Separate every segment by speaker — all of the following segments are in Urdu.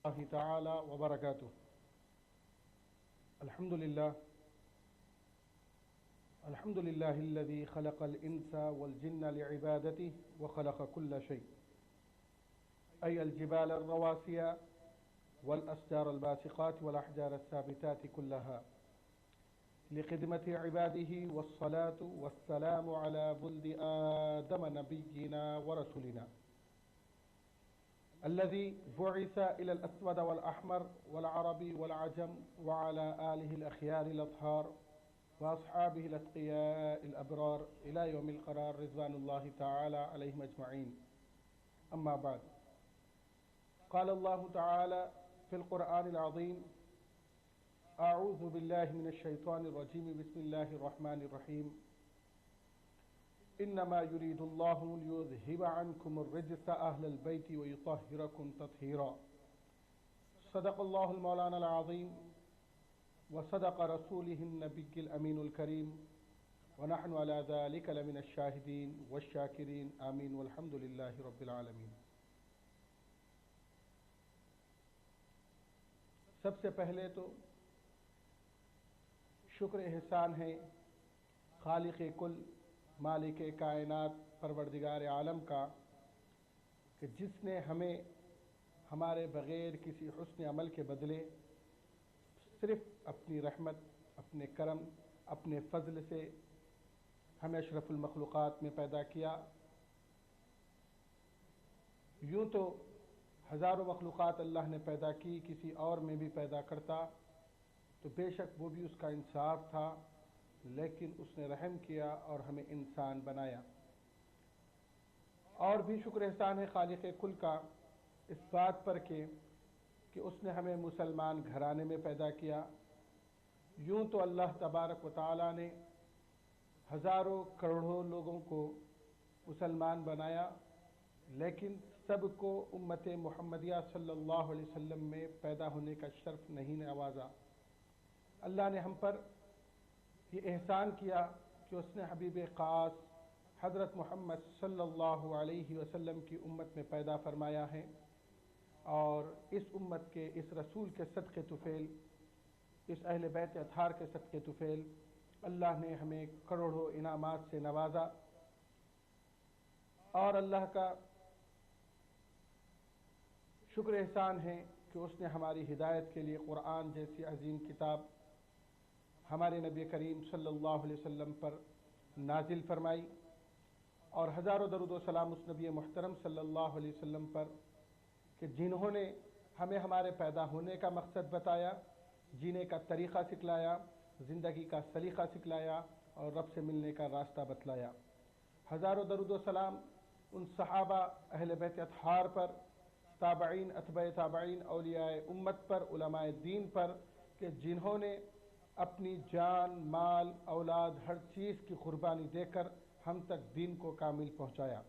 Speaker 1: الله تعالى وبركاته. الحمد لله الذي خلق الإنس والجن لعبادته وخلق كل شيء، أي الجبال الرواسي والأشجار الباسقات والأحجار الثابتات كلها لخدمة عباده، والصلاة والسلام على ولد آدم نبينا ورسولنا الذي بعث إلى الأسود والأحمر والعربي والعجم، وعلى آله الأخيار الأطهار وأصحابه الأتقياء الأبرار إلى يوم القرار رضوان الله تعالى عليهم أجمعين. أما بعد، قال الله تعالى في القرآن العظيم: أعوذ بالله من الشيطان الرجيم، بسم الله الرحمن الرحيم. إنما يريد الله ليذهب عنكم الرجس أهل البيت ويطهركم تطهيرا. صدق الله المولانا العظيم وصدق رسوله النبي الأمين الكريم، ونحن على ذلك لمن الشاهدين والشاكرين، آمين والحمد لله رب العالمين. سب سے پہلے تو شکر احسان ہے خالق کل، مالک کائنات، پروردگار عالم کا، کہ جس نے ہمیں ہمارے بغیر کسی حسن عمل کے بدلے صرف اپنی رحمت، اپنے کرم، اپنے فضل سے ہمیں اشرف المخلوقات میں پیدا کیا. یوں تو ہزاروں مخلوقات اللہ نے پیدا کی، کسی اور میں بھی پیدا کرتا تو بے شک وہ بھی اس کا انصاف تھا، لیکن اس نے رحم کیا اور ہمیں انسان بنایا. اور بھی شکر احسان ہے خالق کل کا اس بات پر کہ اس نے ہمیں مسلمان گھرانے میں پیدا کیا. یوں تو اللہ تبارک و تعالی نے ہزاروں کروڑوں لوگوں کو مسلمان بنایا، لیکن سب کو امت محمدیہ صلی اللہ علیہ وسلم میں پیدا ہونے کا شرف نہیں نوازا. اللہ نے ہم پر یہ احسان کیا کہ اس نے حبیب خاص حضرت محمد صلی اللہ علیہ وسلم کی امت میں پیدا فرمایا ہے، اور اس امت کے، اس رسول کے صدقے طفیل، اس اہل بیت اطہار کے صدقے طفیل اللہ نے ہمیں کروڑوں انعامات سے نوازا. اور اللہ کا شکر احسان ہے کہ اس نے ہماری ہدایت کے لیے قرآن جیسی عظیم کتاب ہمارے نبی کریم صلی اللہ علیہ وسلم پر نازل فرمائی، اور ہزاروں درود و سلام اس نبی محترم صلی اللہ علیہ وسلم پر کہ جنہوں نے ہمیں ہمارے پیدا ہونے کا مقصد بتایا، جینے کا طریقہ سکھلایا، زندگی کا سلیقہ سکھلایا اور رب سے ملنے کا راستہ بتلایا. ہزاروں درود و سلام ان صحابہ اہل بیت اطہار پر، تابعین، اتباع تابعین، اولیاء امت پر، علماء دین پر، کہ جنہوں نے اپنی جان، مال، اولاد، ہر چیز کی قربانی دے کر ہم تک دین کو کامل پہنچایا.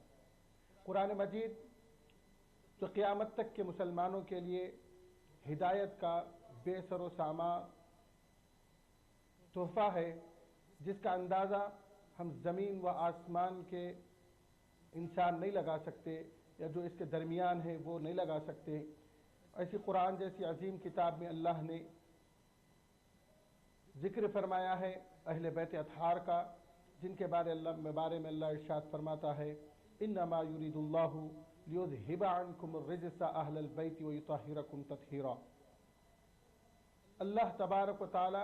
Speaker 1: قرآن مجید جو قیامت تک کے مسلمانوں کے لیے ہدایت کا بے سر و ساماں تحفہ ہے، جس کا اندازہ ہم زمین و آسمان کے انسان نہیں لگا سکتے، یا جو اس کے درمیان ہے وہ نہیں لگا سکتے. ایسی قرآن جیسی عظیم کتاب میں اللہ نے ذکر فرمایا ہے اہل بیت اطہار کا، جن کے بارے میں اللہ ارشاد فرماتا ہے: انما یرید اللہ لیذہب عنکم الرجس اہل البیت ویطہرکم تطہیرا. اللہ تبارک و تعالی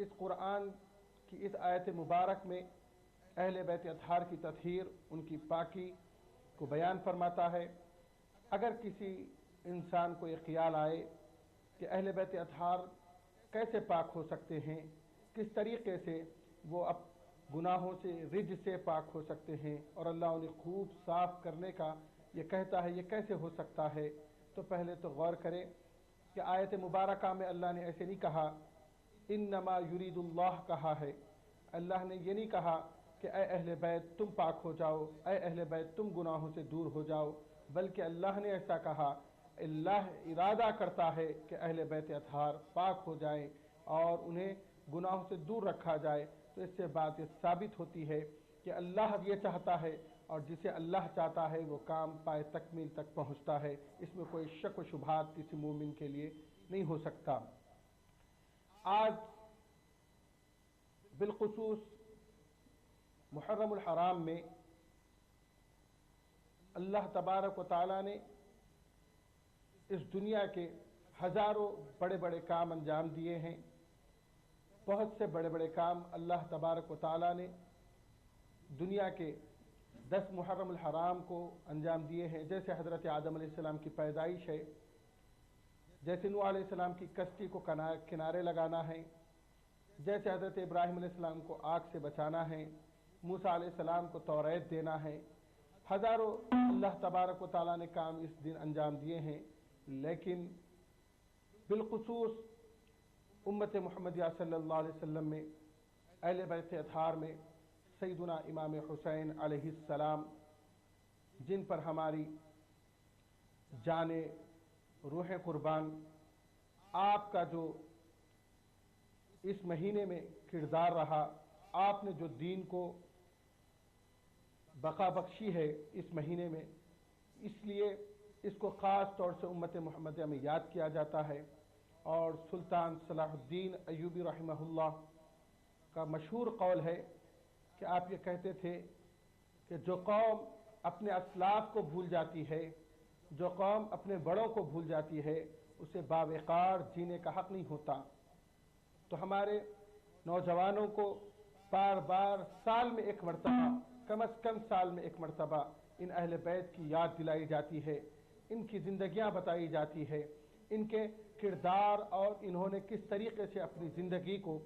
Speaker 1: اس قرآن کی اس آیت مبارک میں اہل بیت اطہار کی تطہیر، ان کی پاکی کو بیان فرماتا ہے. اگر کسی انسان کو یہ خیال آئے کہ اہل بیت اطہار کیسے پاک ہو سکتے ہیں، کس طریقے سے وہ اب گناہوں سے، رج سے پاک ہو سکتے ہیں، اور اللہ انہیں خوب صاف کرنے کا یہ کہتا ہے، یہ کیسے ہو سکتا ہے، تو پہلے تو غور کریں کہ آیت مبارکہ میں اللہ نے ایسے نہیں کہا انما یرید اللہ کہا ہے. اللہ نے یہ نہیں کہا کہ اے اہل بیت تم پاک ہو جاؤ، اے اہل بیت تم گناہوں سے دور ہو جاؤ، بلکہ اللہ نے ایسا کہا، اللہ ارادہ کرتا ہے کہ اہل بیت اطہار پاک ہو جائیں اور انہیں گناہوں سے دور رکھا جائے. تو اس سے بات یہ ثابت ہوتی ہے کہ اللہ یہ چاہتا ہے اور جسے اللہ چاہتا ہے وہ کام پائے تکمیل تک پہنچتا ہے، اس میں کوئی شک و شبہات کسی مومن کے لیے نہیں ہو سکتا۔ آج بالخصوص محرم الحرام میں اللہ تبارک و تعالیٰ نے اس دنیا کے ہزاروں بڑے بڑے کام انجام دیے ہیں۔ بہت سے بڑے بڑے کام اللہ تبارک و تعالیٰ نے دنیا کے 10 محرم الحرام کو انجام دیے ہیں، جیسے حضرت آدم علیہ السلام کی پیدائش ہے، جیسے نوح علیہ السلام کی کشتی کو کنارے لگانا ہے، جیسے حضرت ابراہیم علیہ السلام کو آگ سے بچانا ہے، موسیٰ علیہ السلام کو توریت دینا ہے۔ ہزاروں اللہ تبارک و تعالیٰ نے کام اس دن انجام دیے ہیں، لیکن بالخصوص امت محمدیہ صلی اللہ علیہ وسلم میں اہل بیت اطہار میں سیدنا امام حسین علیہ السلام، جن پر ہماری جان روح قربان، آپ کا جو اس مہینے میں کردار رہا، آپ نے جو دین کو بقا بخشی ہے اس مہینے میں، اس لیے اس کو خاص طور سے امت محمدیہ میں یاد کیا جاتا ہے۔ اور سلطان صلاح الدین ایوبی رحمہ اللہ کا مشہور قول ہے کہ آپ یہ کہتے تھے کہ جو قوم اپنے اسلاف کو بھول جاتی ہے، جو قوم اپنے بڑوں کو بھول جاتی ہے، اسے باوقار جینے کا حق نہیں ہوتا۔ تو ہمارے نوجوانوں کو بار بار سال میں ایک مرتبہ، کم از کم سال میں ایک مرتبہ ان اہل بیت کی یاد دلائی جاتی ہے، ان کی زندگیاں بتائی جاتی ہے، ان کے کردار اور انہوں نے کس طریقے سے اپنی زندگی کو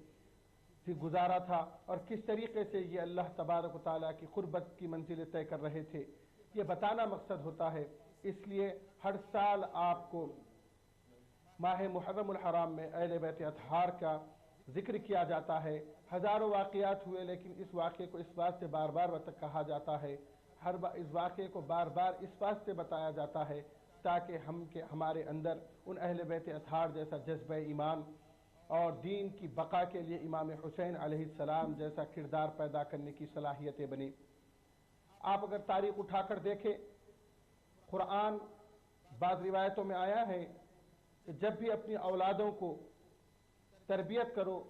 Speaker 1: گزارا تھا اور کس طریقے سے یہ اللہ تبارک و تعالیٰ کی قربت کی منزلیں طے کر رہے تھے، یہ بتانا مقصد ہوتا ہے۔ اس لیے ہر سال آپ کو ماہ محرم الحرام میں اہل بیت اطہار کا ذکر کیا جاتا ہے۔ ہزاروں واقعات ہوئے، لیکن اس واقعے کو اس بات سے بار بار کہا جاتا ہے، اس واقعے کو بار بار اس بات سے بتایا جاتا ہے تاکہ ہمارے اندر ان اہل بیت اطہار جیسا جذبہ ایمان اور دین کی بقا کے لیے امام حسین علیہ السلام جیسا کردار پیدا کرنے کی صلاحیتیں بنی۔ آپ اگر تاریخ اٹھا کر دیکھیں، قرآن بعض روایتوں میں آیا ہے کہ جب بھی اپنی اولادوں کو تربیت کرو،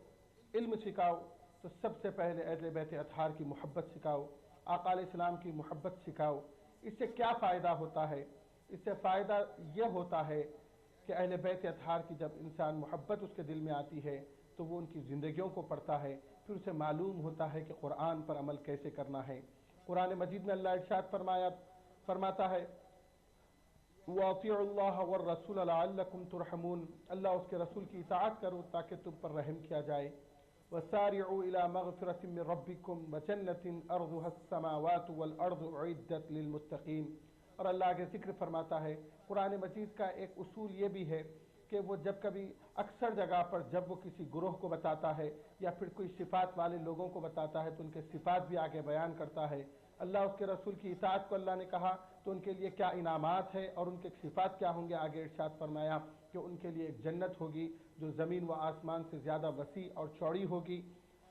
Speaker 1: علم سکھاؤ، تو سب سے پہلے اہل بیت اطہار کی محبت سکھاؤ، آقا علیہ السلام کی محبت سکھاؤ۔ اس سے کیا فائدہ ہوتا ہے؟ اس سے فائدہ یہ ہوتا ہے کہ اہل بیت اطہار کی جب انسان محبت اس کے دل میں آتی ہے تو وہ ان کی زندگیوں کو پڑھتا ہے، پھر اسے معلوم ہوتا ہے کہ قرآن پر عمل کیسے کرنا ہے۔ قرآن مجید میں اللہ ارشاد فرماتا ہے وَأَطِيعُوا اللَّهَ وَالرَّسُولَ لَعَلَّكُمْ تُرْحَمُونَ، اللہ اس کے رسول کی اطاعت کرو تاکہ تم پر رحم کیا جائے۔ وَسَارِعُوا إِلَى مَغْفِرَةٍ مِّن رَّبِّكُمْ وَجَنَّةٍ أَرْضُهَا السَّمَاوَاتُ وَالْأَرْضُ أُعِدَّتْ لِلْمُتَّقِينَ۔ اور اللہ آگے ذکر فرماتا ہے، قرآن مجید کا ایک اصول یہ بھی ہے کہ وہ جب کبھی اکثر جگہ پر جب وہ کسی گروہ کو بتاتا ہے یا پھر کوئی صفات والے لوگوں کو بتاتا ہے تو ان کے صفات بھی آگے بیان کرتا ہے۔ اللہ اس کے رسول کی اطاعت کو اللہ نے کہا تو ان کے لیے کیا انعامات ہے اور ان کے صفات کیا ہوں گے، آگے ارشاد فرمایا کہ ان کے لیے ایک جنت ہوگی جو زمین و آسمان سے زیادہ وسیع اور چوڑی ہوگی۔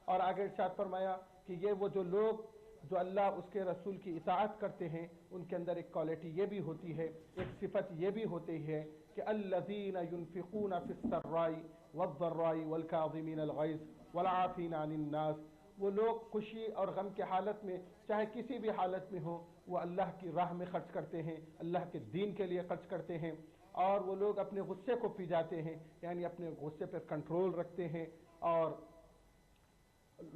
Speaker 1: اور آگے ارشاد فرمایا کہ یہ وہ جو لوگ جو اللہ اس کے رسول کی اطاعت کرتے ہیں ان کے اندر ایک کوالٹی یہ بھی ہوتی ہے، ایک صفت یہ بھی ہوتی ہے کہ الذین ينفقون فی السراء والضراء والکاظمین الغیظ والعافین عن الناس، وہ لوگ خوشی اور غم کی حالت میں چاہے کسی بھی حالت میں ہو وہ اللہ کی راہ میں خرچ کرتے ہیں، اللہ کے دین کے لیے خرچ کرتے ہیں، اور وہ لوگ اپنے غصے کو پی جاتے ہیں، یعنی اپنے غصے پر کنٹرول رکھتے ہیں اور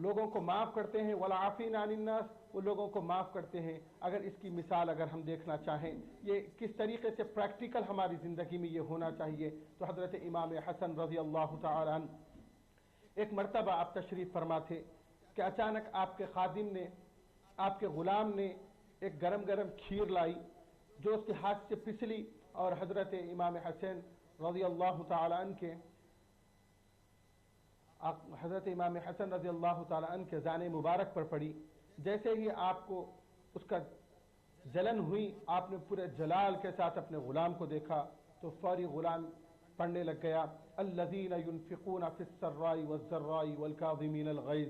Speaker 1: لوگوں کو معاف کرتے ہیں۔ والعافین عن الناس، وہ لوگوں کو معاف کرتے ہیں۔ اگر اس کی مثال اگر ہم دیکھنا چاہیں یہ کس طریقے سے پریکٹیکل ہماری زندگی میں یہ ہونا چاہیے تو حضرت امام حسن رضی اللہ تعالی عنہ ایک مرتبہ آپ تشریف فرما تھے کہ اچانک آپ کے خادم نے، آپ کے غلام نے ایک گرم گرم کھیر لائی جو اس کے ہاتھ سے پسلی اور حضرت امام حسین رضی اللہ تعالی عنہ کے ذان مبارک پر پڑی۔ جیسے ہی آپ کو اس کا جلن ہوئی، آپ نے پورے جلال کے ساتھ اپنے غلام کو دیکھا تو فوری غلام پڑھنے لگ گیا الذین ينفقون فی السراء والضراء والکاظمین الغیظ،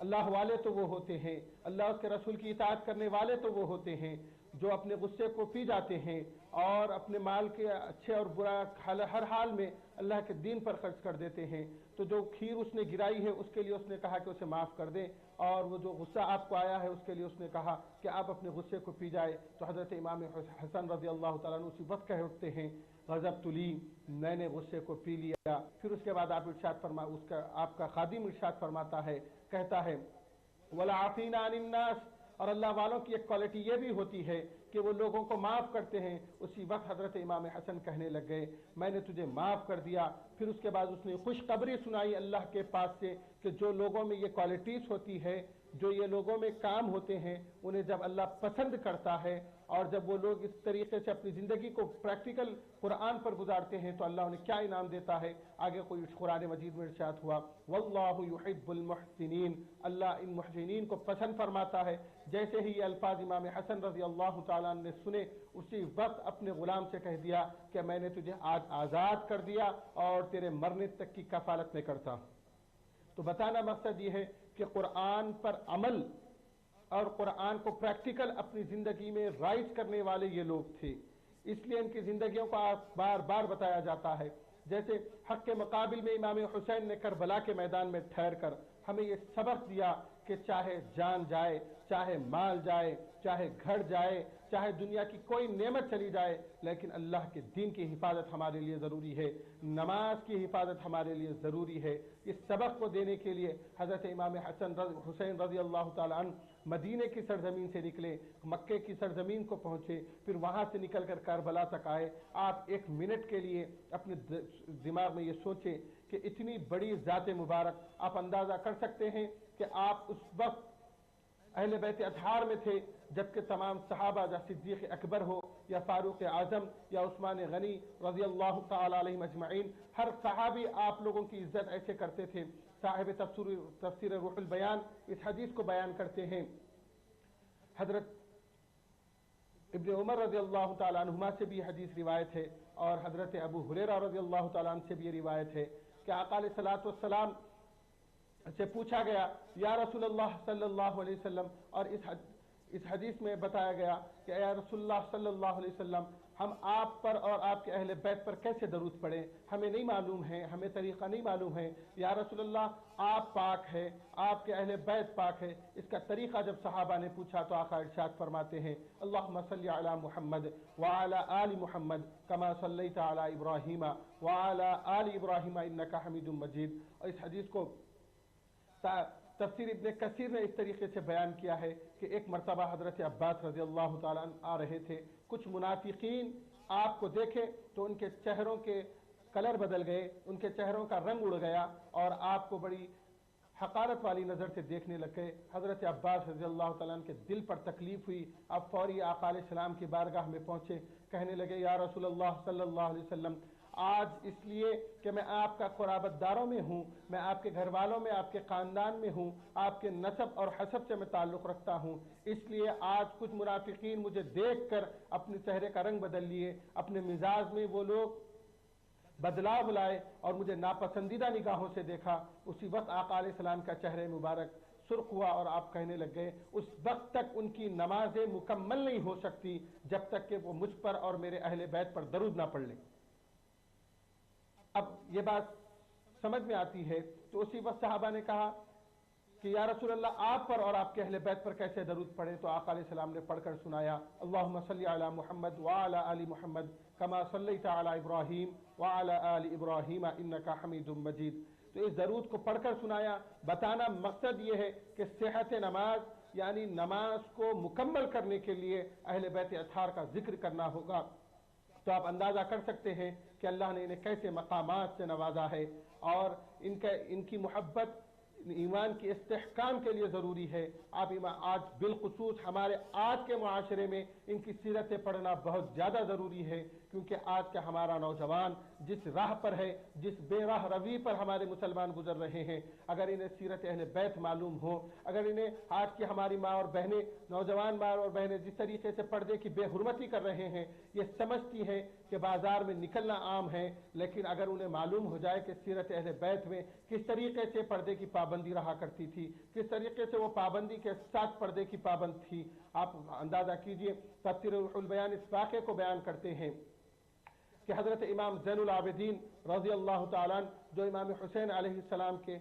Speaker 1: اللہ والے تو وہ ہوتے ہیں، اللہ اس کے رسول کی اطاعت کرنے والے تو وہ ہوتے ہیں جو اپنے غصے کو پی جاتے ہیں اور اپنے مال کے اچھے اور برا ہر حال میں اللہ کے دین پر خرچ کر دیتے ہیں۔ تو جو کھیر اس نے گرائی ہے اس کے لیے اس نے کہا کہ اسے معاف کر دیں، اور وہ جو غصہ آپ کو آیا ہے اس کے لیے اس نے کہا کہ آپ اپنے غصے کو پی جائے۔ تو حضرت امام حسن رضی اللہ تعالیٰ عنہ اسی وقت کہہ اٹھتے ہیں غضبت لی، میں نے غصے کو پی لیا۔ پھر اس کے بعد آپ آپ کا خادم ارشاد فرماتا ہے، کہتا ہے وَالْعَافِينَ عَنِ النَّاسِ، اور اللہ والوں کی ایک کوالٹی یہ بھی ہوتی ہے کہ وہ لوگوں کو معاف کرتے ہیں۔ اسی وقت حضرت امام حسن کہنے لگ گئے میں نے تجھے معاف کر دیا۔ پھر اس کے بعد اس نے خوشخبری سنائی اللہ کے پاس سے کہ جو لوگوں میں یہ کوالٹیز ہوتی ہے، جو یہ لوگوں میں کام ہوتے ہیں، انہیں جب اللہ پسند کرتا ہے اور جب وہ لوگ اس طریقے سے اپنی زندگی کو پریکٹیکل قرآن پر گزارتے ہیں تو اللہ انہیں کیا انعام دیتا ہے۔ آگے کوئی قرآن مجید میں ارشاد ہوا واللہ یحب المحسنین، اللہ ان محسنین کو پسند فرماتا ہے۔ جیسے ہی یہ الفاظ امام حسن رضی اللہ تعالیٰ عنہ نے سنے، اسی وقت اپنے غلام سے کہہ دیا کہ میں نے تجھے آج آزاد کر دیا اور تیرے مرنے تک کی کفالت میں کرتا ہوں۔ تو بتانا مقصد یہ ہے کہ قرآن پر عمل اور قرآن کو پریکٹیکل اپنی زندگی میں رائج کرنے والے یہ لوگ تھے، اس لیے ان کی زندگیوں کو بار بار بتایا جاتا ہے۔ جیسے حق کے مقابل میں امام حسین نے کربلا کے میدان میں ٹھہر کر ہمیں یہ سبق دیا کہ چاہے جان جائے، چاہے مال جائے، چاہے گھر جائے، چاہے دنیا کی کوئی نعمت چلی جائے، لیکن اللہ کے دین کی حفاظت ہمارے لیے ضروری ہے، نماز کی حفاظت ہمارے لیے ضروری ہے۔ اس سبق کو دینے کے لیے حضرت امام حسین رضی اللہ تعالیٰ عنہ مدینے کی سرزمین سے نکلے، مکے کی سرزمین کو پہنچے، پھر وہاں سے نکل کر کربلا تک آئے۔ آپ ایک منٹ کے لیے اپنے دماغ میں یہ سوچیں کہ اتنی بڑی ذات مبارک، آپ اندازہ کر سکتے ہیں کہ آپ اس وقت اہل بیت اطہار میں تھے جبکہ تمام صحابہ، یا صدیق اکبر ہو یا فاروق اعظم یا عثمان غنی رضی اللہ تعالی علیہم اجمعین، ہر صحابی آپ لوگوں کی عزت ایسے کرتے تھے۔ صاحب تفسیر روح البیان اس حدیث کو بیان کرتے ہیں، حضرت ابن عمر رضی اللہ تعالیٰ عنہما سے بھی حدیث روایت ہے اور حضرت ابو ہریرہ رضی اللہ تعالیٰ عنہ سے بھی یہ روایت ہے کہ آقا علیہ الصلوۃ والسلام سے پوچھا گیا یا رسول اللہ صلی اللہ علیہ وسلم، اور اس حدیث میں بتایا گیا کہ یا رسول اللہ صلی اللہ علیہ وسلم، ہم آپ پر اور آپ کے اہل بیت پر کیسے درود پڑھیں، ہمیں نہیں معلوم ہے، ہمیں طریقہ نہیں معلوم ہے۔ یا رسول اللہ آپ پاک ہے، آپ کے اہل بیت پاک ہے، اس کا طریقہ جب صحابہ نے پوچھا تو آقا ارشاد فرماتے ہیں اللہم صلی علی محمد وعلی آل محمد کما صلیت علی ابراہیم وعلی آل ابراہیم انک حمید مجید۔ اور اس حدیث کو تفسیر ابن کثیر نے اس طریقے سے بیان کیا ہے کہ ایک مرتبہ حضرت عباس رضی اللہ تعالیٰ عنہ آ رہے تھے، کچھ منافقین آپ کو دیکھے تو ان کے چہروں کے کلر بدل گئے، ان کے چہروں کا رنگ اڑ گیا اور آپ کو بڑی حقارت والی نظر سے دیکھنے لگے۔ حضرت عباس رضی اللہ تعالیٰ عنہ کے دل پر تکلیف ہوئی، آپ فوری آقا علیہ السلام کی بارگاہ میں پہنچے، کہنے لگے یا رسول اللہ صلی اللہ علیہ وسلم، آج اس لیے کہ میں آپ کا قرابت داروں میں ہوں، میں آپ کے گھر والوں میں، آپ کے خاندان میں ہوں، آپ کے نسب اور حسب سے میں تعلق رکھتا ہوں، اس لیے آج کچھ منافقین مجھے دیکھ کر اپنے چہرے کا رنگ بدل لیے، اپنے مزاج میں وہ لوگ بدلاؤ لائے اور مجھے ناپسندیدہ نگاہوں سے دیکھا۔ اسی وقت آقا علیہ السلام کا چہرہ مبارک سرخ ہوا اور آپ کہنے لگ گئے اس وقت تک ان کی نمازیں مکمل نہیں ہو سکتی جب تک کہ وہ مجھ پر اور میرے اہل بیت پر درود نہ پڑھ لیں۔ اب یہ بات سمجھ میں آتی ہے تو اسی وقت صحابہ نے کہا کہ یا رسول اللہ آپ پر اور آپ کے اہل بیت پر کیسے درود پڑھیں، تو آقا علیہ السلام نے پڑھ کر سنایا اللہم صلی علی محمد وعلی آل محمد کما صلیت علی ابراہیم وعلی آل ابراہیم انک حمید مجید۔ تو اس درود کو پڑھ کر سنایا۔ بتانا مقصد یہ ہے کہ صحت نماز یعنی نماز کو مکمل کرنے کے لیے اہل بیت اطہار کا ذکر کرنا ہوگا۔ تو آپ اندازہ کر سکتے ہیں کہ اللہ نے انہیں کیسے مقامات سے نوازا ہے، اور ان کی محبت ایمان کی استحکام کے لیے ضروری ہے۔ آپ آج بالخصوص ہمارے آج کے معاشرے میں ان کی سیرتیں پڑھنا بہت زیادہ ضروری ہے کیونکہ آج کا ہمارا نوجوان جس راہ پر ہے، جس بے راہ روی پر ہمارے مسلمان گزر رہے ہیں، اگر انہیں سیرت اہل بیت معلوم ہو، اگر انہیں آج کی ہماری ماں اور بہنیں، نوجوان ماں اور بہنیں جس طریقے سے پردے کی بے حرمتی کر رہے ہیں، یہ سمجھتی ہیں کہ بازار میں نکلنا عام ہے، لیکن اگر انہیں معلوم ہو جائے کہ سیرت اہل بیت میں کس طریقے سے پردے کی پابندی رہا کرتی تھی، کس طریقے سے وہ پابندی کے ساتھ پردے کی پابند تھی، آپ اندازہ کیجئے۔ تفسیر روح البیان اس واقعے کو بیان کرتے ہیں کہ حضرت امام زین العابدین رضی اللہ تعالیٰ عنہ، جو امام حسین علیہ السلام کے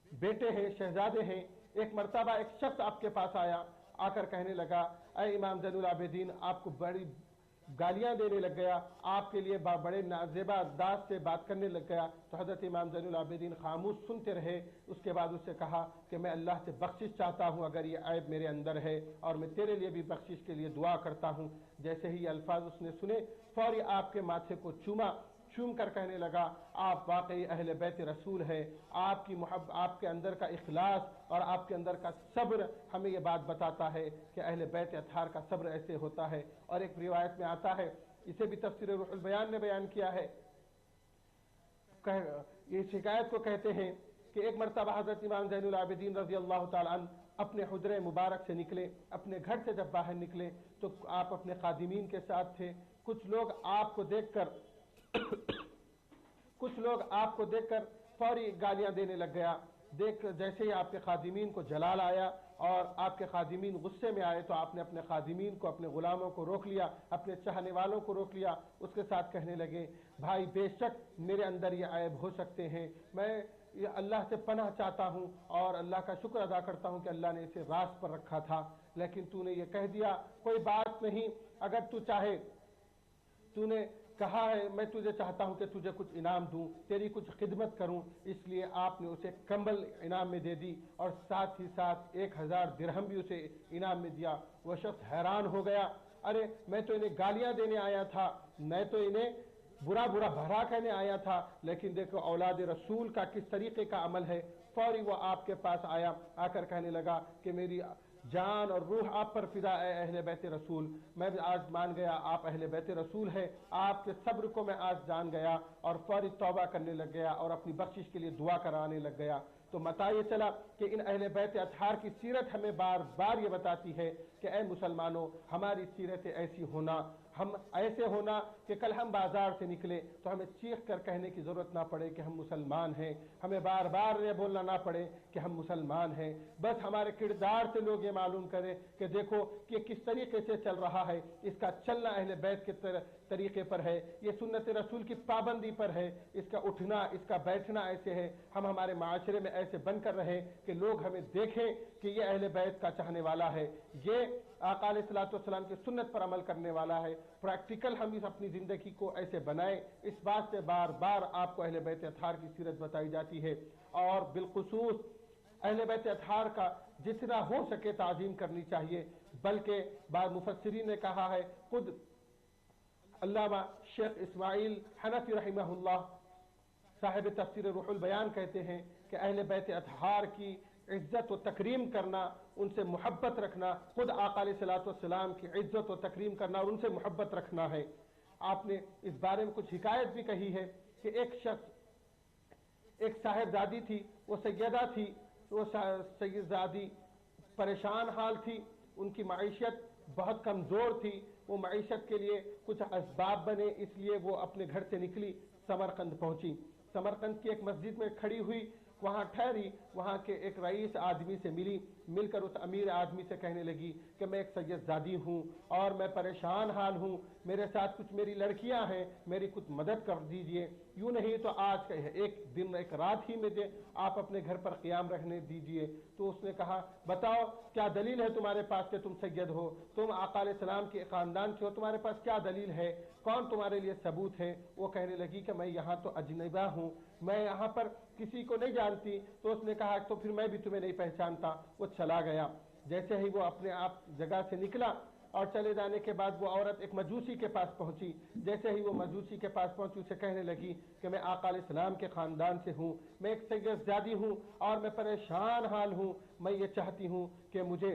Speaker 1: بیٹے ہیں، شہزادے ہیں، ایک مرتبہ ایک شخص آپ کے پاس آیا، آ کر کہنے لگا، اے امام زین العابدین، آپ کو بڑی گالیاں دینے لگ گیا، آپ کے لیے بڑے نازیبا انداز سے بات کرنے لگ گیا۔ تو حضرت امام زین العابدین خاموش سنتے رہے۔ اس کے بعد اس سے کہا کہ میں اللہ سے بخشش چاہتا ہوں اگر یہ عیب میرے اندر ہے، اور میں تیرے لیے بھی بخشش کے لیے دعا کرتا ہوں۔ جیسے ہی یہ الفاظ اس نے سنے، فوری آپ کے ماتھے کو چوم کر کہنے لگا، آپ واقعی اہل بیت رسول ہے، آپ کی محبت، آپ کے اندر کا اخلاص اور آپ کے اندر کا صبر ہمیں یہ بات بتاتا ہے کہ اہل بیت اطہار کا صبر ایسے ہوتا ہے۔ اور ایک روایت میں آتا ہے، اسے بھی تفسیر روح البیان نے بیان کیا ہے، یہ شکایت کو کہتے ہیں کہ ایک مرتبہ حضرت امام زین العابدین رضی اللہ تعالیٰ عنہ اپنے حجرہ مبارک سے نکلے، اپنے گھر سے جب باہر نکلے تو آپ اپنے خادمین کے ساتھ تھے۔ کچھ لوگ آپ کو دیکھ کر فوری گالیاں دینے لگ گیا۔ جیسے ہی آپ کے خادمین کو جلال آیا اور آپ کے خادمین غصے میں آئے تو آپ نے اپنے خادمین کو، اپنے غلاموں کو روک لیا، اپنے چاہنے والوں کو روک لیا۔ اس کے ساتھ کہنے لگے، بھائی بے شک میرے اندر یہ عیب ہو سکتے ہیں، میں اللہ سے پناہ چاہتا ہوں اور اللہ کا شکر ادا کرتا ہوں کہ اللہ نے اسے راست پر رکھا تھا، لیکن تو نے یہ کہہ دیا، کوئی بات نہیں، اگر تو چاہے، تو نے کہا ہے، میں تجھے چاہتا ہوں کہ تجھے کچھ انعام دوں، تیری کچھ خدمت کروں۔ اس لیے آپ نے اسے کمبل انعام میں دے دی اور ساتھ ہی ساتھ 1000 درہم بھی اسے انعام میں دیا۔ وہ شخص حیران ہو گیا، ارے میں تو انہیں گالیاں دینے آیا تھا، میں تو انہیں برا بھلا کہنے آیا تھا، لیکن دیکھو اولاد رسول کا کس طریقے کا عمل ہے۔ فوری وہ آپ کے پاس آیا، آ کر کہنے لگا کہ میری جان اور روح آپ پر فدا اے اہل بیت رسول، میں بھی آج مان گیا آپ اہل بیت رسول ہے، آپ کے صبر کو میں آج جان گیا، اور فوری توبہ کرنے لگ گیا اور اپنی بخشش کے لیے دعا کرانے لگ گیا۔ تو متى یہ چلا کہ ان اہل بیت اطہار کی سیرت ہمیں بار بار یہ بتاتی ہے کہ اے مسلمانوں، ہماری سیرت ایسی ہونا، ہم ایسے ہونا کہ کل ہم بازار سے نکلے تو ہمیں چیخ کر کہنے کی ضرورت نہ پڑے کہ ہم مسلمان ہیں، ہمیں بار بار یہ بولنا نہ پڑے کہ ہم مسلمان ہیں، بس ہمارے کردار سے لوگ یہ معلوم کریں کہ دیکھو کہ کس طریقے سے چل رہا ہے، اس کا چلنا اہل بیت کے طریقے پر ہے، یہ سنت رسول کی پابندی پر ہے، اس کا اٹھنا، اس کا بیٹھنا ایسے ہے، ہم ہمارے معاشرے میں ایسے بن کر رہیں کہ لوگ ہمیں دیکھیں کہ یہ اہل بیت کا چاہنے والا ہے، یہ آقا علیہ الصلوۃ والسلام کی سنت پر عمل کرنے والا ہے۔ پریکٹیکل ہم اس اپنی زندگی کو ایسے بنائیں، اس بات سے بار بار آپ کو اہل بیت اطہار کی سیرت بتائی جاتی ہے، اور بالخصوص اہل بیت اطہار کا جتنا ہو سکے تعظیم کرنی چاہیے، بلکہ بعض مفسرین نے کہا ہے، خود علامہ شیخ اسماعیل حنفی رحمہ اللہ صاحب تفسیر روح البیان کہتے ہیں کہ اہل بیت اطہار کی عزت و تکریم کرنا، ان سے محبت رکھنا، خود آقا علیہ الصلوۃ والسلام کی عزت و تکریم کرنا اور ان سے محبت رکھنا ہے۔ آپ نے اس بارے میں کچھ حکایت بھی کہی ہے کہ ایک شخص، ایک صاحبزادی تھی، وہ سیدہ تھی، وہ سیدزادی پریشان حال تھی، ان کی معیشت بہت کمزور تھی، وہ معیشت کے لیے کچھ اسباب بنے، اس لیے وہ اپنے گھر سے نکلی، سمرقند پہنچی، سمرقند کی ایک مسجد میں کھڑی ہوئی، وہاں ٹھہری، وہاں کے ایک رئیس آدمی سے مل کر اس امیر آدمی سے کہنے لگی کہ میں ایک سیدزادی ہوں اور میں پریشان حال ہوں، میرے ساتھ کچھ میری لڑکیاں ہیں، میری کچھ مدد کر دیجئے، یوں نہیں تو آج ایک دن ایک رات ہی میں دے آپ اپنے گھر پر قیام رہنے دیجئے۔ تو اس نے کہا، بتاؤ کیا دلیل ہے تمہارے پاس کہ تم سید ہو، تم آقا علیہ السلام کے خاندان کے ہو، تمہارے پاس کیا دلیل ہے، کون تمہارے لیے ثبوت ہے؟ وہ کہنے لگی کہ میں یہاں تو اجنبی ہوں، میں یہاں پر کسی کو نہیں جانتی۔ تو اس نے کہا تو پھر میں بھی تمہیں نہیں پہچانتا۔ وہ چلا گیا۔ جیسے ہی وہ اپنے آپ جگہ سے نکلا اور چلے جانے کے بعد وہ عورت ایک مجوسی کے پاس پہنچی، جیسے ہی وہ مجوسی کے پاس پہنچی اسے کہنے لگی کہ میں آقا علیہ السلام کے خاندان سے ہوں، میں ایک سیدزادی ہوں اور میں پریشان حال ہوں، میں یہ چاہتی ہوں کہ مجھے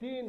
Speaker 1: 3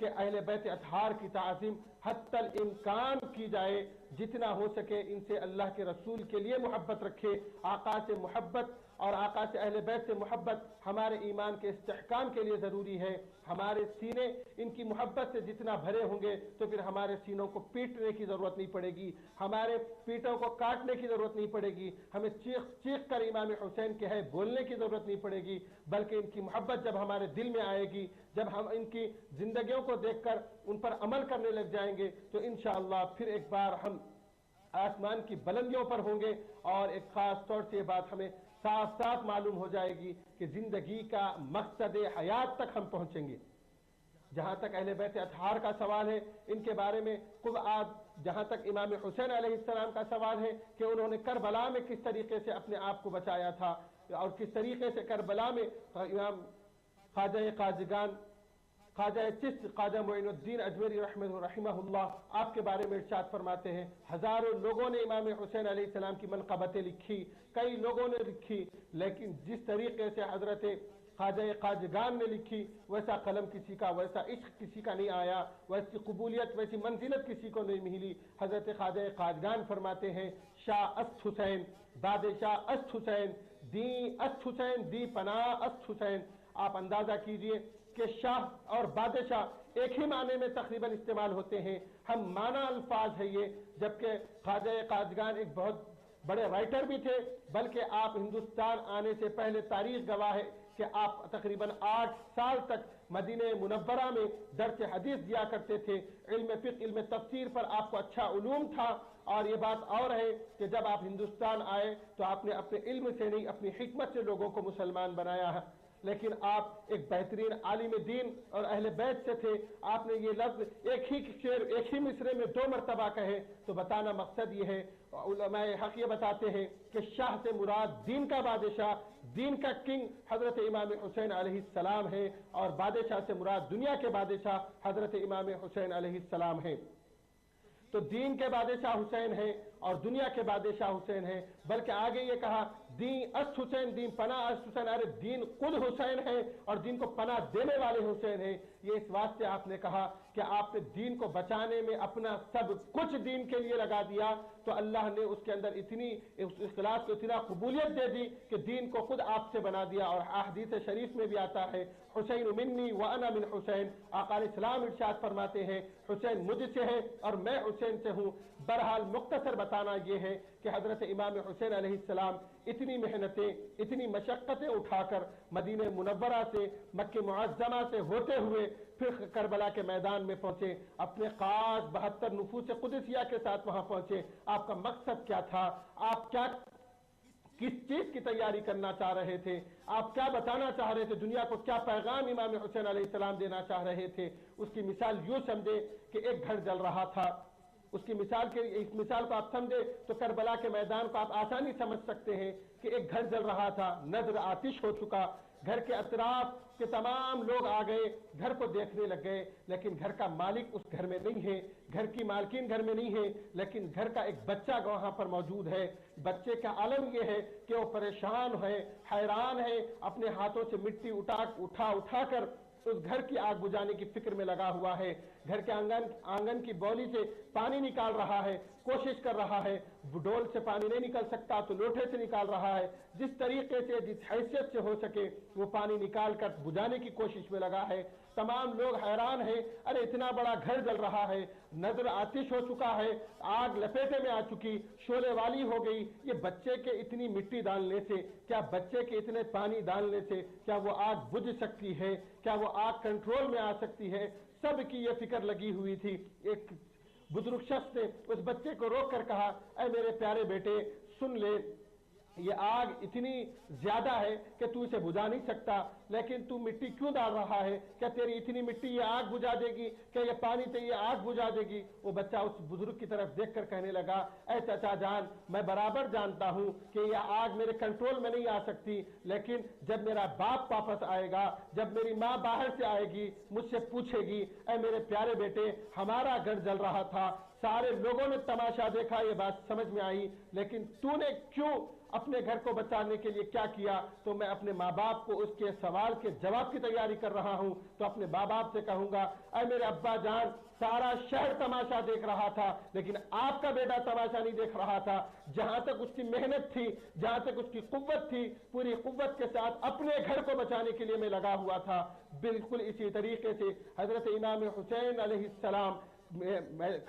Speaker 1: کہ اہل بیت اطہار کی تعظیم حتی الامکان کی جائے، جتنا ہو سکے ان سے اللہ کے رسول کے لیے محبت رکھے۔ آقا سے محبت اور آقا سے اہل بیت سے محبت ہمارے ایمان کے استحکام کے لیے ضروری ہے۔ ہمارے سینے ان کی محبت سے جتنا بھرے ہوں گے تو پھر ہمارے سینوں کو پیٹنے کی ضرورت نہیں پڑے گی، ہمارے پیٹوں کو کاٹنے کی ضرورت نہیں پڑے گی، ہمیں چیخ چیخ کر امام حسین کے ہے بولنے کی ضرورت نہیں پڑے گی، بلکہ ان کی محبت جب ہمارے دل میں آئے گی، جب ہم ان کی زندگیوں کو دیکھ کر ان پر عمل کرنے لگ جائیں گے تو انشاءاللہ پھر ایک بار ہم آسمان کی بلندیوں پر ہوں گے۔ اور ایک خاص طور سے یہ بات ہمیں صاف صاف معلوم ہو جائے گی کہ زندگی کا مقصد حیات تک ہم پہنچیں گے۔ جہاں تک اہل بیت اطہار کا سوال ہے، ان کے بارے میں خود جہاں تک امام حسین علیہ السلام کا سوال ہے کہ انہوں نے کربلا میں کس طریقے سے اپنے آپ کو بچایا تھا اور کس طریقے سے کربلا میں امام خواجہ قاجگان، خواجہ چشت، خواجہ معین الدین اجمیری رحمہ اللہ آپ کے بارے میں ارشاد فرماتے ہیں، ہزاروں لوگوں نے امام حسین علیہ السلام کی منقبتیں لکھی، کئی لوگوں نے لکھی، لیکن جس طریقے سے حضرت خواجہ قاجگان نے لکھی ویسا قلم کسی کا، ویسا عشق کسی کا نہیں آیا، ویسی قبولیت، ویسی منزلت کسی کو نہیں ملی۔ حضرت خواجہ قاجگان فرماتے ہیں، شاہ است حسین، بادشاہ است حسین، دی است حسین، دی پناہ است حسین۔ آپ اندازہ کیجئے کہ شاہ اور بادشاہ ایک ہی معنی میں تقریباً استعمال ہوتے ہیں، ہم معنی الفاظ ہے یہ، جبکہ خواجہ قاجگان ایک بہت بڑے رائٹر بھی تھے، بلکہ آپ ہندوستان آنے سے پہلے تاریخ گواہ ہے کہ آپ تقریباً 8 سال تک مدینہ منورہ میں درس حدیث دیا کرتے تھے، علم فقہ، علم تفسیر پر آپ کو اچھا علوم تھا۔ اور یہ بات اور ہے کہ جب آپ ہندوستان آئے تو آپ نے اپنے علم سے نہیں، اپنی حکمت سے لوگوں کو مسلمان بنایا ہے، لیکن آپ ایک بہترین عالم دین اور اہل بیت سے تھے۔ آپ نے یہ لفظ ایک ہی شعر، ایک ہی مصرے میں 2 مرتبہ کہے، تو بتانا مقصد یہ ہے، علماء حق یہ بتاتے ہیں کہ شاہ سے مراد دین کا بادشاہ، دین کا کنگ حضرت امام حسین علیہ السلام ہے، اور بادشاہ سے مراد دنیا کے بادشاہ حضرت امام حسین علیہ السلام ہے۔ تو دین کے بادشاہ حسین ہیں اور دنیا کے بادشاہ حسین ہیں، بلکہ آگے یہ کہا دین است حسین، دین پناہ است حسین، ارے دین خود حسین ہے اور دین کو پناہ دینے والے حسین ہیں۔ یہ اس واسطے آپ نے کہا کہ آپ نے دین کو بچانے میں اپنا سب کچھ دین کے لیے لگا دیا، تو اللہ نے اس کے اندر اتنی اس اخلاص کو اتنا قبولیت دے دی کہ دین کو خود آپ سے بنا دیا۔ اور احادیث شریف میں بھی آتا ہے، حسین منی وانا من حسین، آقا علیہ السلام ارشاد فرماتے ہیں حسین مجھ سے ہے اور میں حسین سے ہوں۔ بہرحال مختصر بتانا یہ ہے کہ حضرت امام حسین علیہ السلام اتنی محنتیں، اتنی مشقتیں اٹھا کر مدینہ منورہ سے، مکہ معظمہ سے ہوتے ہوئے پھر کربلا کے میدان میں پہنچے، اپنے خاص 72 نفوس قدسیہ کے ساتھ وہاں پہنچے۔ آپ کا مقصد کیا تھا؟ آپ کس چیز کی تیاری کرنا چاہ رہے تھے؟ آپ کیا بتانا چاہ رہے تھے؟ دنیا کو کیا پیغام امام حسین علیہ السلام دینا چاہ رہے تھے؟ اس کی مثال یوں سمجھے کہ ایک گھر جل رہا تھا، اس کی اس مثال کو آپ سمجھے تو کربلا کے میدان کو آپ آسانی سمجھ سکتے ہیں کہ ایک گھر جل رہا تھا، نظر آتش ہو چکا، گھر کے اطراف کے تمام لوگ آ گئے، گھر کو دیکھنے لگ گئے، لیکن گھر کا مالک اس گھر میں نہیں ہے، گھر کی مالکین گھر میں نہیں ہے، لیکن گھر کا ایک بچہ وہاں پر موجود ہے۔ بچے کا عالم یہ ہے کہ وہ پریشان ہے، حیران ہے، اپنے ہاتھوں سے مٹی اٹھا کر اس گھر کی آگ بجھانے کی فکر میں لگا ہوا ہے، گھر کے آنگن کی بولی سے پانی نکال رہا ہے، کوشش کر رہا ہے، ڈول سے پانی نہیں نکل سکتا تو لوٹے سے نکال رہا ہے، جس طریقے سے جس حیثیت سے ہو سکے وہ پانی نکال کر بجھانے کی کوشش میں لگا ہے۔ تمام لوگ حیران ہیں، ارے اتنا بڑا گھر جل رہا ہے، نظر آتش ہو چکا ہے، آگ لپیٹے میں آ چکی، شعلے والی ہو گئی، یہ بچے کے اتنی مٹی ڈالنے سے، کیا بچے کے اتنے پانی ڈالنے سے کیا وہ آگ بجھ سکتی ہے؟ کیا وہ آگ کنٹرول میں آ سکتی ہے؟ سب کی یہ فکر لگی ہوئی تھی۔ ایک بزرگ شخص نے اس بچے کو روک کر کہا، اے میرے پیارے بیٹے سن لے، یہ آگ اتنی زیادہ ہے کہ تو اسے بجھا نہیں سکتا، لیکن تو مٹی کیوں ڈال رہا ہے؟ کیا تیری اتنی مٹی یہ آگ بجھا دے گی؟ کیا یہ پانی سے یہ آگ بجھا دے گی؟ وہ بچہ اس بزرگ کی طرف دیکھ کر کہنے لگا، اے چچا جان، میں برابر جانتا ہوں کہ یہ آگ میرے کنٹرول میں نہیں آ سکتی، لیکن جب میرا باپ واپس آئے گا، جب میری ماں باہر سے آئے گی، مجھ سے پوچھے گی، اے میرے پیارے بیٹے ہمارا گھر جل رہا تھا، سارے لوگوں نے تماشا دیکھا، یہ بات سمجھ میں آئی، لیکن تو نے کیوں اپنے گھر کو بچانے کے لیے کیا کیا، تو میں اپنے ماں باپ کو اس کے سوال کے جواب کی تیاری کر رہا ہوں، تو اپنے ماں باپ سے کہوں گا اے میرے ابا جان، سارا شہر تماشا دیکھ رہا تھا لیکن آپ کا بیٹا تماشا نہیں دیکھ رہا تھا، جہاں تک اس کی محنت تھی، جہاں تک اس کی قوت تھی، پوری قوت کے ساتھ اپنے گھر کو بچانے کے لیے میں لگا ہوا تھا۔ بالکل اسی طریقے سے حضرت امام حسین علیہ السلام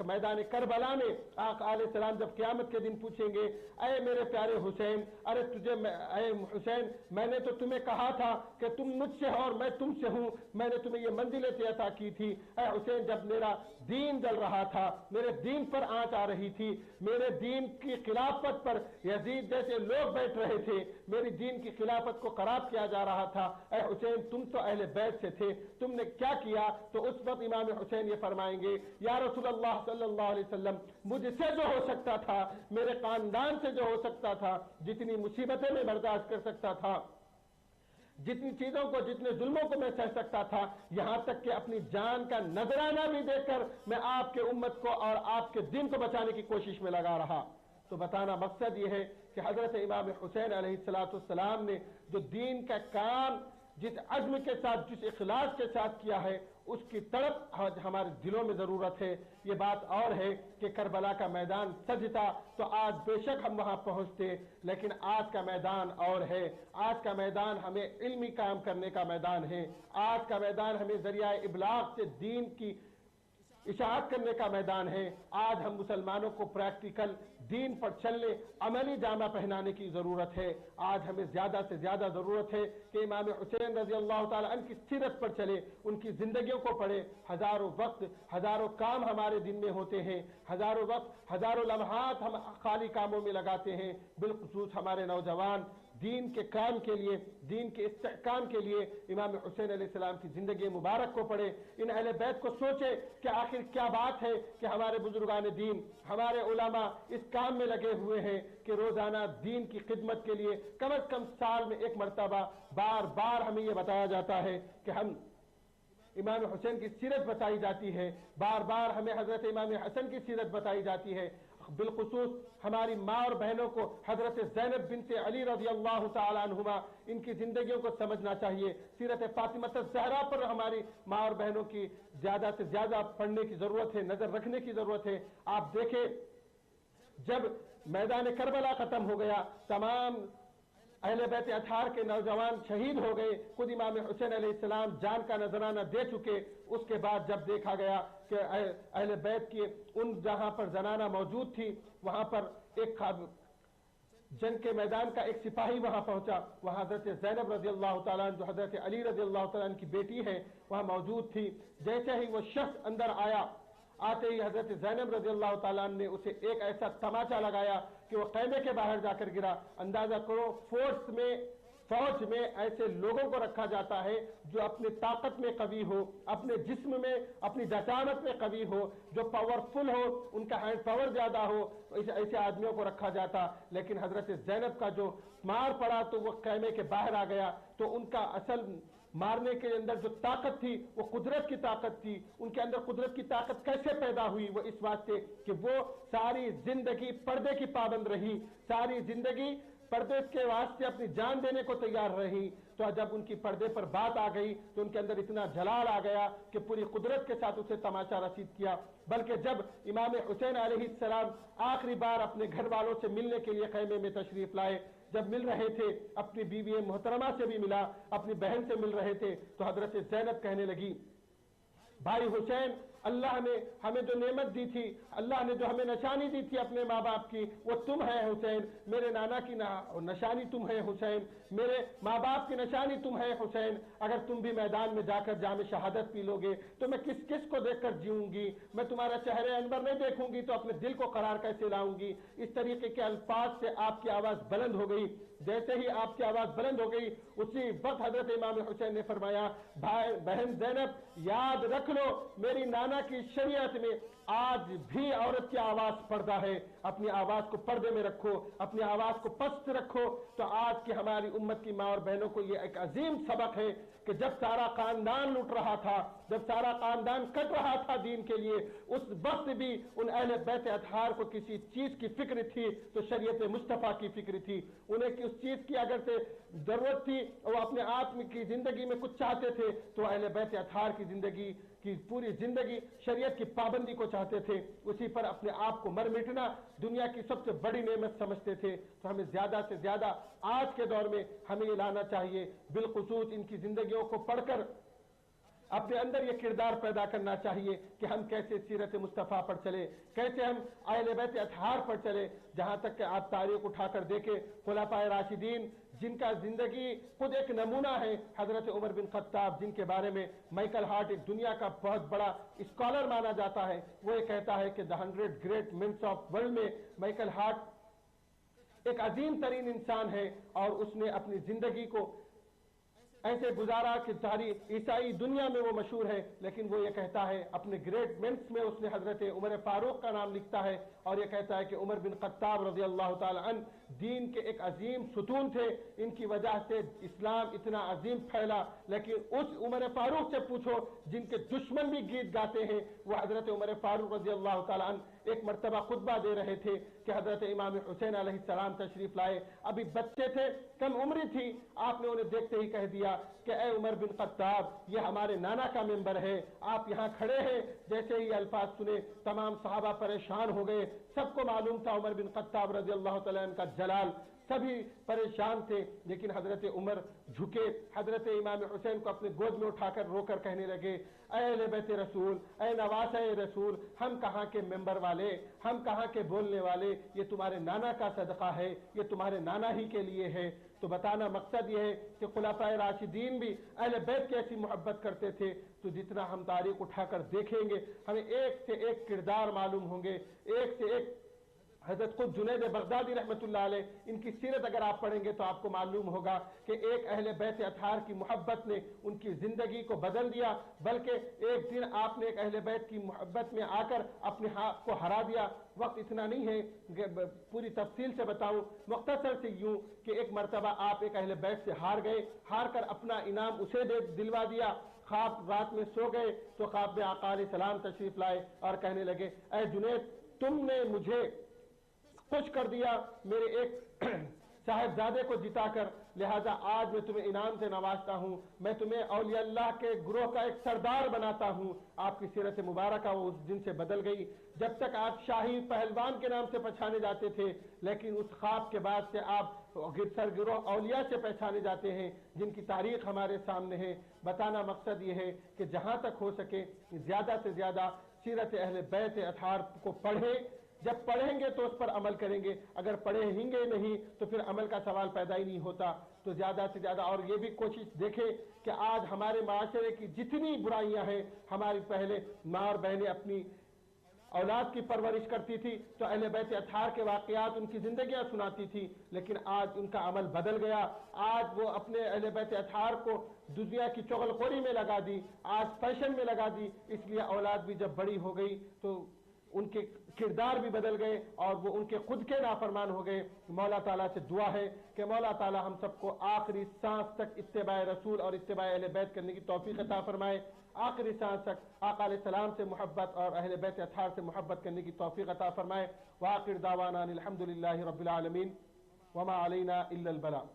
Speaker 1: میدان کربلا میں آقا علیہ السلام جب قیامت کے دن پوچھیں گے اے میرے پیارے حسین، ارے اے حسین، میں نے تو تمہیں کہا تھا کہ تم مجھ سے ہو اور میں تم سے ہوں، میں نے تمہیں یہ منزلت عطا کی تھی، اے حسین جب میرا دین جل رہا تھا، میرے دین پر آنچ آ رہی تھی، میرے دین کی خلافت پر یزید جیسے لوگ بیٹھ رہے تھے، میری دین کی خلافت کو خراب کیا جا رہا تھا، اے حسین تم تو اہل بیت سے تھے، تم نے کیا کیا؟ تو اس وقت امام حسین یہ فرمائیں گے یا رسول اللہ صلی اللہ علیہ وسلم، مجھ سے جو ہو سکتا تھا، میرے خاندان سے جو ہو سکتا تھا، جتنی مصیبتیں میں برداشت کر سکتا تھا، جتنی چیزوں کو، جتنے ظلموں کو میں سہ سکتا تھا، یہاں تک کہ اپنی جان کا نذرانہ بھی دے کر میں آپ کے امت کو اور آپ کے دین کو بچانے کی کوشش میں لگا رہا۔ تو بتانا مقصد یہ ہے کہ حضرت امام حسین علیہ السلام نے جو دین کا کام جس عزم کے ساتھ، جس اخلاص کے ساتھ کیا ہے، اس کی تڑپ ہمارے دلوں میں ضرورت ہے۔ یہ بات اور ہے کہ کربلا کا میدان سجتا تو آج بے شک ہم وہاں پہنچتے، لیکن آج کا میدان اور ہے۔ آج کا میدان ہمیں علمی کام کرنے کا میدان ہے، آج کا میدان ہمیں ذریعہ ابلاغ سے دین کی اشاعت کرنے کا میدان ہے۔ آج ہم مسلمانوں کو پریکٹیکل دین پر چلنے، عملی جامہ پہنانے کی ضرورت ہے۔ آج ہمیں زیادہ سے زیادہ ضرورت ہے کہ امام حسین رضی اللہ تعالیٰ عنہ کی سیرت پر چلے، ان کی زندگیوں کو پڑھے۔ ہزاروں وقت، ہزاروں کام ہمارے دن میں ہوتے ہیں، ہزاروں وقت، ہزاروں لمحات ہم خالی کاموں میں لگاتے ہیں، بالخصوص ہمارے نوجوان دین کے کام کے لیے، دین کے استحکام کے لیے امام حسین علیہ السلام کی زندگی مبارک کو پڑھے، ان اہل بیت کو سوچے کہ آخر کیا بات ہے کہ ہمارے بزرگان دین، ہمارے علماء اس کام میں لگے ہوئے ہیں کہ روزانہ دین کی خدمت کے لیے کم از کم سال میں ایک مرتبہ بار بار ہمیں یہ بتایا جاتا ہے کہ ہم امام حسین کی سیرت بتائی جاتی ہے، بار بار ہمیں حضرت امام حسن کی سیرت بتائی جاتی ہے۔ بالخصوص ہماری ماں اور بہنوں کو حضرت زینب بنت علی رضی اللہ تعالیٰ عنہما ان کی زندگیوں کو سمجھنا چاہیے۔ سیرت فاطمہ الزہرا پر ہماری ماں اور بہنوں کی زیادہ سے زیادہ پڑھنے کی ضرورت ہے، نظر رکھنے کی ضرورت ہے۔ آپ دیکھیں جب میدان کربلا ختم ہو گیا، تمام اہل بیت اطہار کے نوجوان شہید ہو گئے، خود امام حسین علیہ السلام جان کا نذرانہ دے چکے، اس کے بعد جب دیکھا گیا کہ اہل بیت کی ان جہاں پر زنانہ موجود تھی، وہاں پر ایک جنگ کے میدان کا ایک سپاہی وہاں پہنچا، وہاں حضرت زینب رضی اللہ تعالیٰ عنہ جو حضرت علی رضی اللہ تعالیٰ عنہ کی بیٹی ہے وہاں موجود تھی۔ جیسے ہی وہ شخص اندر آیا، آتے ہی حضرت زینب رضی اللہ تعالیٰ عنہ نے اسے ایک ایسا تماچا لگایا کہ وہ خیمے کے باہر جا کر گرا۔ اندازہ کرو فوج میں ایسے لوگوں کو رکھا جاتا ہے جو اپنی طاقت میں قوی ہو، اپنے جسم میں، اپنی جسامت میں قوی ہو، جو پاورفل ہو، ان کا ہینڈ پاور زیادہ ہو، ایسے آدمیوں کو رکھا جاتا۔ لیکن حضرت زینب کا جو مار پڑا تو وہ خیمے کے باہر آ گیا، تو ان کا اصل مارنے کے اندر جو طاقت تھی وہ قدرت کی طاقت تھی۔ ان کے اندر قدرت کی طاقت کیسے پیدا ہوئی؟ وہ اس واسطے کہ وہ ساری زندگی پردے کی پابند رہی، ساری زندگی پردے کے واسطے اپنی جان دینے کو تیار رہی۔ تو جب ان کی پردے پر بات آ گئی تو ان کے اندر اتنا جلال آ گیا کہ پوری قدرت کے ساتھ اسے تماشا رسید کیا۔ بلکہ جب امام حسین علیہ السلام آخری بار اپنے گھر والوں سے ملنے کے لیے خیمے میں تشریف لائے، جب مل رہے تھے، اپنی بیوی محترمہ سے بھی ملا، اپنی بہن سے مل رہے تھے، تو حضرت زینب کہنے لگی بھائی حسین، اللہ نے ہمیں جو نعمت دی تھی، اللہ نے جو ہمیں نشانی دی تھی اپنے ماں باپ کی، وہ تم ہے حسین، میرے نانا کی نشانی تم ہے حسین، میرے ماں باپ کی نشانی تم ہے حسین۔ اگر تم بھی میدان میں جا کر جام شہادت پی لو گے تو میں کس کس کو دیکھ کر جیوں گی؟ میں تمہارا چہرے انور نہیں دیکھوں گی تو اپنے دل کو قرار کیسے لاؤں گی؟ اس طریقے کے الفاظ سے آپ کی آواز بلند ہو گئی۔ جیسے ہی آپ کی آواز بلند ہو گئی، اسی وقت حضرت امام حسین نے فرمایا بہن زینب یاد رکھ لو، میری نانا کی شریعت میں آج بھی عورت کی آواز پردہ ہے، اپنی آواز کو پردے میں رکھو، اپنی آواز کو پست رکھو۔ تو آج کی ہماری امت کی ماں اور بہنوں کو یہ ایک عظیم سبق ہے کہ جب سارا خاندان لٹ رہا تھا، جب سارا خاندان کٹ رہا تھا دین کے لیے، اس وقت بھی ان اہل بیت اطہار کو کسی چیز کی فکر تھی تو شریعت مصطفیٰ کی فکر تھی. انہیں اس چیز کی اگر سے ضرورت تھی، وہ اپنے آپ کی زندگی میں کچھ چاہتے تھے تو اہل بیت اطہار کی زندگی کی پوری زندگی شریعت کی پابندی کو چاہتے تھے، اسی پر اپنے آپ کو مر مٹنا دنیا کی سب سے بڑی نعمت سمجھتے تھے. تو ہمیں زیادہ سے زیادہ آج کے دور میں ہمیں یہ لانا چاہیے، بالخصوص ان کی زندگیوں کو پڑھ کر اپنے اندر یہ کردار پیدا کرنا چاہیے کہ ہم کیسے سیرت مصطفیٰ پر چلے، کیسے ہم اہل بیت اطہار پر چلے. جہاں تک کہ آپ تاریخ اٹھا کر دیکھیں، خلفائے راشدین جن کا زندگی خود ایک نمونہ ہے، حضرت عمر بن خطاب جن کے بارے میں مائیکل ہارٹ ایک دنیا کا بہت بڑا اسکالر مانا جاتا ہے، وہ یہ کہتا ہے کہ 100 گریٹ مینس آف ورلڈ میں مائیکل ہارٹ ایک عظیم ترین انسان ہے، اور اس نے اپنی زندگی کو ایسے گزارا کہ ساری عیسائی دنیا میں وہ مشہور ہے. لیکن وہ یہ کہتا ہے اپنے گریٹ مینس میں اس نے حضرت عمر فاروق کا نام لکھتا ہے، اور یہ کہتا ہے کہ عمر بن خطاب رضی اللہ تعالی عنہ دین کے ایک عظیم ستون تھے، ان کی وجہ سے اسلام اتنا عظیم پھیلا. لیکن اس عمر فاروق سے پوچھو جن کے دشمن بھی گیت گاتے ہیں، وہ حضرت عمر فاروق رضی اللہ تعالی عنہ ایک مرتبہ خطبہ دے رہے تھے کہ حضرت امام حسین علیہ السلام تشریف لائے، ابھی بچے تھے، کم عمری تھی. آپ نے انہیں دیکھتے ہی کہہ دیا کہ اے عمر بن خطاب، یہ ہمارے نانا کا ممبر ہے، آپ یہاں کھڑے ہیں. جیسے ہی الفاظ سنے تمام صحابہ پریشان ہو گئے. سب کو معلوم تھا عمر بن خطاب رضی اللہ تعالیٰ عنہ کا جلال، سبھی پریشان تھے. لیکن حضرت عمر جھکے، حضرت امام حسین کو اپنے گود میں اٹھا کر رو کر کہنے لگے، اے اہل بیت رسول، اے نواسہ رسول، ہم کہاں کے ممبر والے، ہم کہاں کے بولنے والے، یہ تمہارے نانا کا صدقہ ہے، یہ تمہارے نانا ہی کے لیے ہے. تو بتانا مقصد یہ ہے کہ خلفائے راشدین بھی اہل بیت کی ایسی محبت کرتے تھے. تو جتنا ہم تاریخ اٹھا کر دیکھیں گے ہمیں ایک سے ایک کردار معلوم ہوں گے، ایک سے ایک. حضرت خود جنید بغدادی رحمت اللہ علیہ، ان کی سیرت اگر آپ پڑھیں گے تو آپ کو معلوم ہوگا کہ ایک اہل بیت اطہار کی محبت نے ان کی زندگی کو بدل دیا. بلکہ ایک دن آپ نے ایک اہل بیت کی محبت میں آ کر اپنے ہاتھ کو ہرا دیا. وقت اتنا نہیں ہے کہ پوری تفصیل سے بتاؤں، مختصر سے یوں کہ ایک مرتبہ آپ ایک اہل بیت سے ہار گئے، ہار کر اپنا انعام اسے دلوا دیا. خواب رات میں سو گئے تو خواب میں آقا علیہ السلام تشریف لائے اور کہنے لگے، اے جنید، تم نے مجھے خوش کر دیا میرے ایک صاحبزادے کو جتا کر، لہذا آج میں تمہیں انعام سے نوازتا ہوں، میں تمہیں اولیاء اللہ کے گروہ کا ایک سردار بناتا ہوں. آپ کی سیرت مبارکہ وہ اس دن سے بدل گئی. جب تک آپ شاہی پہلوان کے نام سے پہچانے جاتے تھے، لیکن اس خواب کے بعد سے آپ سرگروہ اولیاء سے پہچانے جاتے ہیں جن کی تاریخ ہمارے سامنے ہے. بتانا مقصد یہ ہے کہ جہاں تک ہو سکے زیادہ سے زیادہ سیرت اہل بیت اطہار کو پڑھیں. جب پڑھیں گے تو اس پر عمل کریں گے، اگر پڑھیں گے نہیں تو پھر عمل کا سوال پیدا ہی نہیں ہوتا. تو زیادہ سے زیادہ اور یہ بھی کوشش دیکھیں کہ آج ہمارے معاشرے کی جتنی برائیاں ہیں، ہماری پہلے ماں اور بہنیں اپنی اولاد کی پرورش کرتی تھی تو اہل بیت اطہار کے واقعات ان کی زندگیاں سناتی تھی، لیکن آج ان کا عمل بدل گیا. آج وہ اپنے اہل بیت اطہار کو دنیا کی چغل خوری میں لگا دی، آج فیشن میں لگا دی. اس لیے اولاد بھی جب بڑی ہو گئی تو ان کے کردار بھی بدل گئے اور وہ ان کے خود کے نافرمان ہو گئے. مولا تعالیٰ سے دعا ہے کہ مولا تعالیٰ ہم سب کو آخری سانس تک اتباع رسول اور اتباع اہل بیت کرنے کی توفیق عطا فرمائے. آخری سانس تک آقا علیہ السلام سے محبت اور اہل بیت اطہار سے محبت کرنے کی توفیق عطا فرمائے. وآخر دعوانا الحمدللہ رب العالمین وما علینا الا البلاغ.